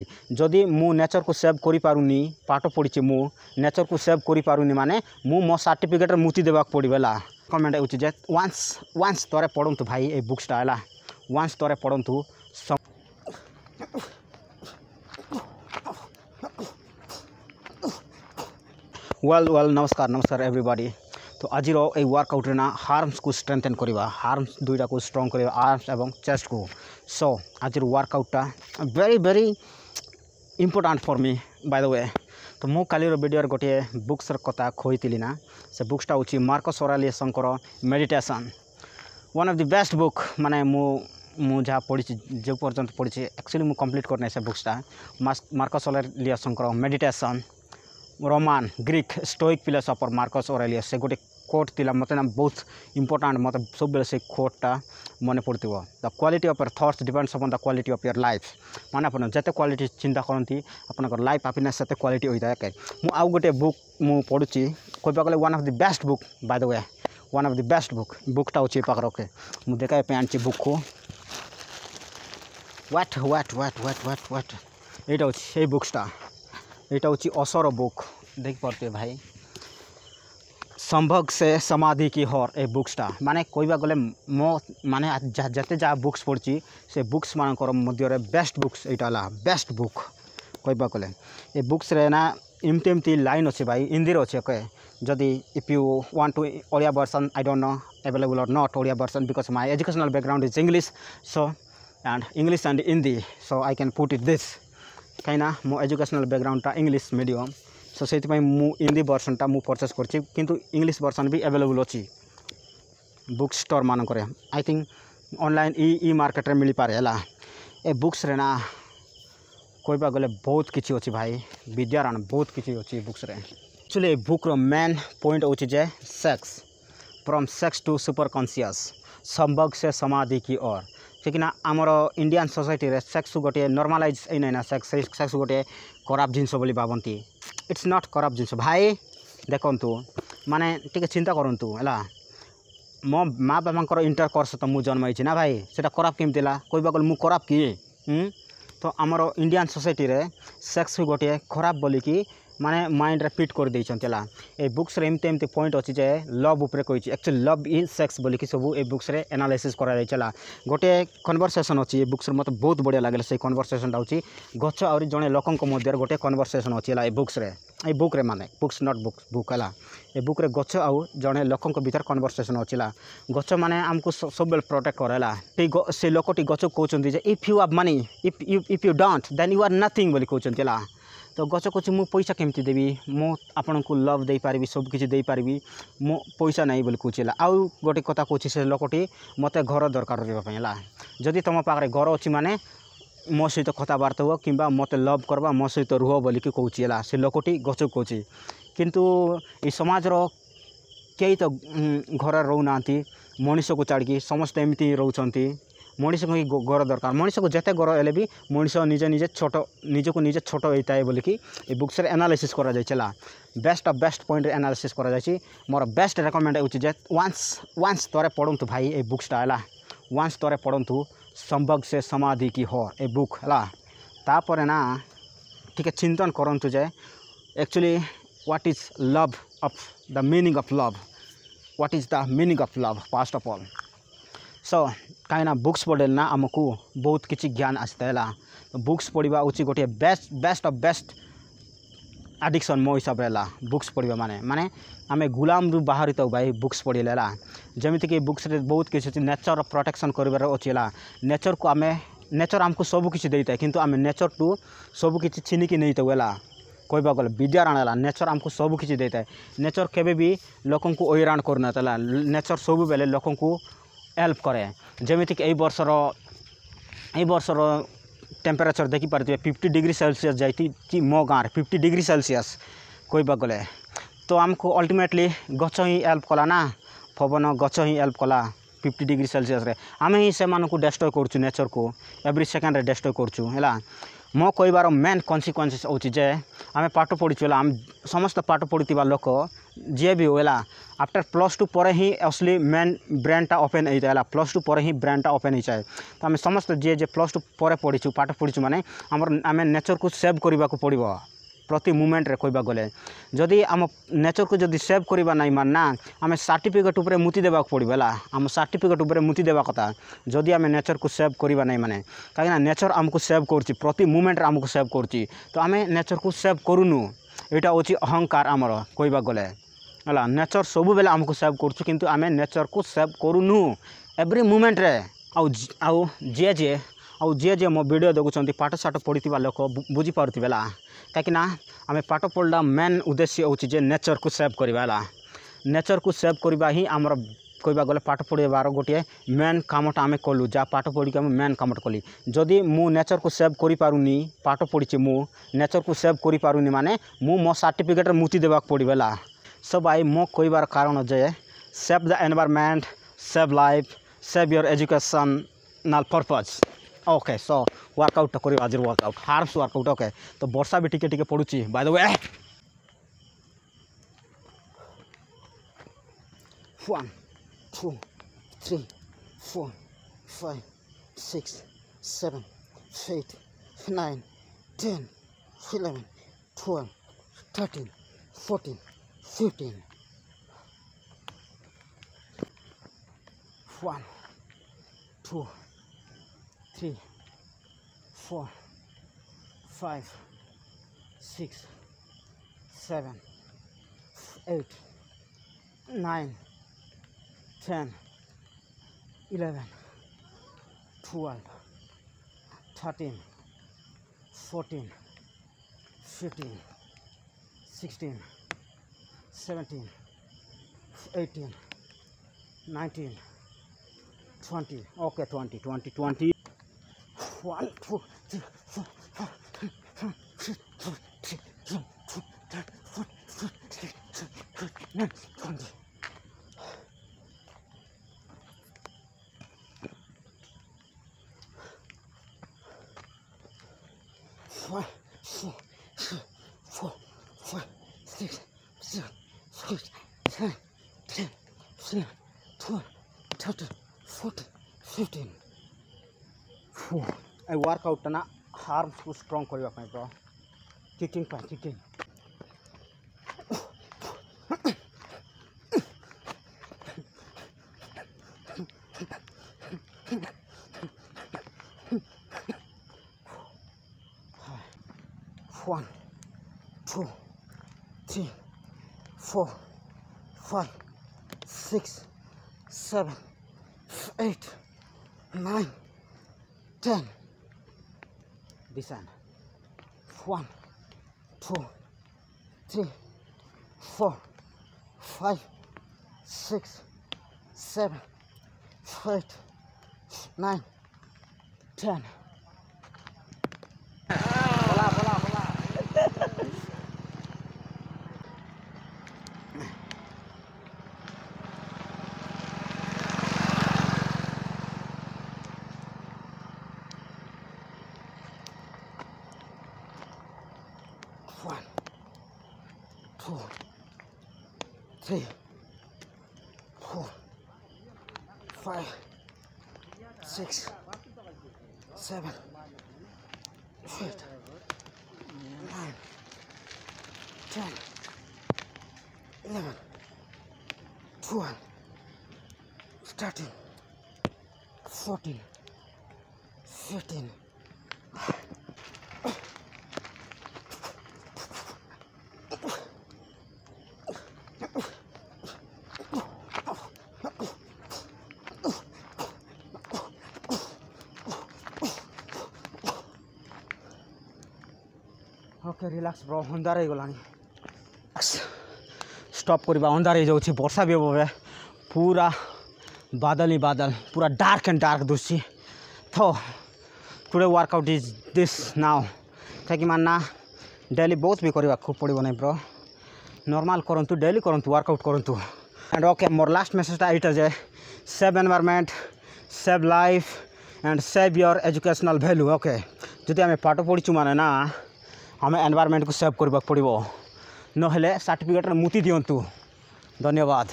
जदि मु नेचर को सेव करि पारुनी पाठ पढ़ी मु नेचर को सेव करि पारुनी माने मु मो सर्टिफिकेट मुति देबाक पड़ेला कमेंट होची जे वंस तोरे पढ़ंतु भाई ए बुक्सटा हला वंस तोरे पढ़ंतु वेल नमस्कार एवरीबॉडी। तो आज वर्कआउट रेना हार्म्स को स्ट्रेंथन करवा हार्म्स दुईटा को स्ट्रंग करवा आर्म्स एवं चेस्ट को। सो आज वर्कआउटा very important for me by the way. तो मु काली वीडियो गोटे बुक्स कथा खोईली ना से बुक्सटा हूँ मार्कस ऑरेलियसंकर meditation one of the best book माने मु जहाँ पढ़ी जो पर्यंत पढ़ी एक्चुअली मु कंप्लीट करना से बुक्सटा मार्कस ऑरेलियसंकर meditation Roman Greek stoic philosopher Marcus Aurelius से गोटे कोट थिला मत ना बहुत इंपोर्टेंट मत सब बेले से कोटा मन पड़ो the quality of your thoughts depends upon the quality of your life माने अपन जते क्वालिटी चिंता करती अपन लाइफ हैप्पीनेस से क्वालिटी होता है। मु आउ गोटे बुक मु पढ़ुची कहबा गले one of the best book by the way one of the best बुकटा होची पाकर ओके मु देखाय पे आनची बुक को व्हाट एटा होची ए बुक्सटा एटा हूँ असर बुक देख पारे भाई संभोग से समाधि की हर ए बुक्सटा माने कहबा गले मो माने जते जहाँ बुक्स पढ़ी से बुक्स मानकर मध्य बेस्ट बुक्स यहाँ बेस्ट बुक कहबा गले ए बुक्स रे ना एमती लाइन अच्छे भाई हिंदी अच्छे ओके जदि if you want to Odia version I don't know available और not Odia version because my educational background is English so and English and Hindi so I can put it this कहीं मो एजुकेशनल बैकग्राउंडटा इंग्लिश मीडियम सो से हिंदी वर्सनटा मु purchase करछि किंतु English version भी अवेलेबल अच्छी बुक स्टोर मानक I think online e market रे मिल पारे है ए बुक्स रे ना कहबा गले बहुत किछि अच्छी भाई विद्यारायण बहुत किछि अच्छी बुक्स रे। एक्चुअली बुक रो मेन पॉइंट होछि जे sex from sex to super conscious संभोग से समाधि की ओर ठीक ना आमर इंडियन सोसाइटी रे सेक्स गोटे नॉर्मलाइज ना सेक्स गोटे खराब जिनस बोली भावती इट्स नॉट खराब जिनस भाई देखंतु माने टिके चिंता करंतु हला मो माँ बाबा इंटरकोर्स तो मु जन्म ना भाई सेटा खराब केमती कहबा गले मु खराब किए तो आमर इंडियन सोसाइटी रे सेक्स गोटे खराब बोलिकी माने माइंड रे फिट कर देला ए बुक्स रे एमती पॉइंट अच्छी जे लव उपरे कही एक्चुअली लव इज सेक्स बोलिकी सब ए बुक्स रे एनालिसिस करा गोटे कन्वर्सेशन अच्छी बुक्स मत बहुत बढ़िया लगे से कन्वर्सेशनटा हूँ गच और जड़े लोक मध्य गोटे कन्वर्सेशन अच्छी है बुक्स रे ए बुक रे माने बुक्स नॉट बुक है ए बुक रे गच आउ जड़े लोक भीतर कन्वर्सेशन अच्छी गच माने आमको सब बेल प्रोटेक्ट करे से लोकटी गच कहते if you have money if you don't then you are nothing बोली कहते तो गच कह मु पैसा केमती देवी मु आपण को लव दे पारिबी सब किछि दे पारिबी मो पैसा नहीं बोली कहला आउ गोटे कथा कहछि से लोकटी मते घर दरकार रहा जदि तुम पाखे घर अच्छी माने मो सहित कथबार्ता हुआ कि मत लव करवा मो सहित रुह बोलिकी कहला से लोकटी गच कहछि किंतु ये समाज कई तो घर रोना मनीष को छाड़ी समस्त एमती रोचंती मनीष को घर दरकार मनीष को जिते घर हेल्ले भी मनीष निजे छोट निज को निजे छोट होता है बोलिकी ये बुक्स रे एनालिसिस करा जायछला best of best point analysis करा जायछि मोर बेस्ट रेकमेंड होछि जे वंस तोरे पढ़ंतु भाई ए बुक्सटा हला वंस तोरे पढ़ंतु संभोग से समाधि की हो ए बुक हला तापर ना ठीक चिंतन करंतु जे actually what is love of the meaning of love what is the meaning of love first of all so कहीं बुक्स पढ़े ना आमको बहुत किसी ज्ञान आसता है तो बुक्स पढ़ा हूँ गोटे बेस्ट ऑफ बेस्ट एडिक्शन मो हिसाब से बुक्स पढ़ा माने आम गुलाम रू बाहरी तो भाई बुक्स पढ़ले जमीक बुक्स रे बहुत किसी नेचर प्रोटेक्शन कर अच्छी नेचर को आम नेचर आमको सब किसी देता है किंतु आम नेचर टू सब किसी छीनिकी नहीं तो कहबा गले विद्यारायण नेचर आमको सब किसी देता है नेचर केबे भी लोकों को हैरान करना नेचर सब बेले लोकों को हेल्प करे जमीक ए वर्षर टेम्परेचर देखी पारे 50 डिग्री सेल्सियस जाती मो गाँव 50 डिग्री सेल्सियस कहबा गले तो आमको अल्टीमेटली गच ही हेल्प कला ना पवन गच ही हेल्प कला 50 डिग्री सेल्सियस रे आम ही से डेस्ट्रॉय करछु नेचर को एवरी सेकेंड रे डेस्ट्रॉय करछु है मो कहबार मेन कन्सिक्वेंसेस होची जे आम पाठ पढ़ी आम समस्त पाठ पढ़ी लोक जी भी होला आफ्टर +2 पर ही असली मेन ब्रेनटा ओपन हो जाए +2 पर ही ब्रेनटा ओपन हो जाए तो आम समस्त जी जे +2 पर पढ़ीचु पाठ पढ़ीचु माने आम नेचर को सेव करने को पड़ो प्रति मुमेंट रे कहबा गले जदि आम नेचर को जदि सेव करबा नहीं मानना आम सर्टिफिकेट उपरे मुति देबा पड़ो है आम सर्टिफिकेट उपरे मुति देबा कथा जदि आम नेचर को सेव करबा नहीं माने कहीं नेचर आमको सेव करछि प्रति मुमेंट रे आमको सेव करछि तो आम नेचर को सेव करूनु यहाँ हूँ अहंकार आमर कहबा गले है नेचर सब बेले आमको सेव करुँ किंतु आम नेचर को सेव करूनु एवरी मुमेंट रे आउ जे जे मो वीडियो देखुं पाठ साठ पढ़ी लोक बुझी पारे कहीं आम पाठ पढ़ला मेन उद्देश्य हूँ जे नेचर को सेव करवा नेचर को सेव करवा ही आमर कहबा गले पाठ पढ़ार गोटे मेन कामटा आम कलु जहाँ पाठ पढ़ी आम मेन कामटा कली जदि मु नेचर को सेव करि पारुनी पाठ पढ़ी मु नेचर को सेव करि पारुनी माने मु मो सर्टिफिकेट मुति देबा पड़ो है सब आई मो कहबार कारण जे save the environment save life save your educational purpose okay so workout कर आज वर्कआउट हार्म्स वर्कआउट ओके तो वर्षा भी टिके पड़ुची bye the way 1 2 3 4 5 6 7 8 9 10 11 12 13 14 15 1 2 3 4 5 6 7 8 9 10 11 12 13 14 15 16 17 18 19 20 okay 20 20 20 1 2 3 4 5 6 7 8 9 20 1 2 3 4 5 6 7 8 9 10 11 12 13 14 15 I workout na arms को strong करबा पई ब्रो किकिंग पा kicking One, 2, 3, 4, 5, 6, 7, 8, 9, 10. Descend. 1, 2, 3, 4, 5, 6, 7, 8, 9, 10. One, 2, 3, 4, 5, 6, 7, 8, 9, 10, 11, 12, 13, 14, 15. Okay relax bro अंधार हो गलानी स्टॉप करबा अंधार हो जाउछि वर्षा भी होबे पूरा बादल ही बादल पूरा डार्क एंड डार्क दुसी तो today workout is this now कहीं मानना डेली बहुत भी करबा खूब पड़ो नहीं ब्रो नॉर्मल करंतु डेली करंतु वर्कआउट करंतु एंड ओके मोर लास्ट मेसेजटा एटा जे save environment save life and save your educational value okay जदि आम पाठ पढ़ीचु माने ना आम एनवायरनमेंट को सेव करबा पड़ो नहले सर्टिफिकेट मुति दियंतु धन्यवाद।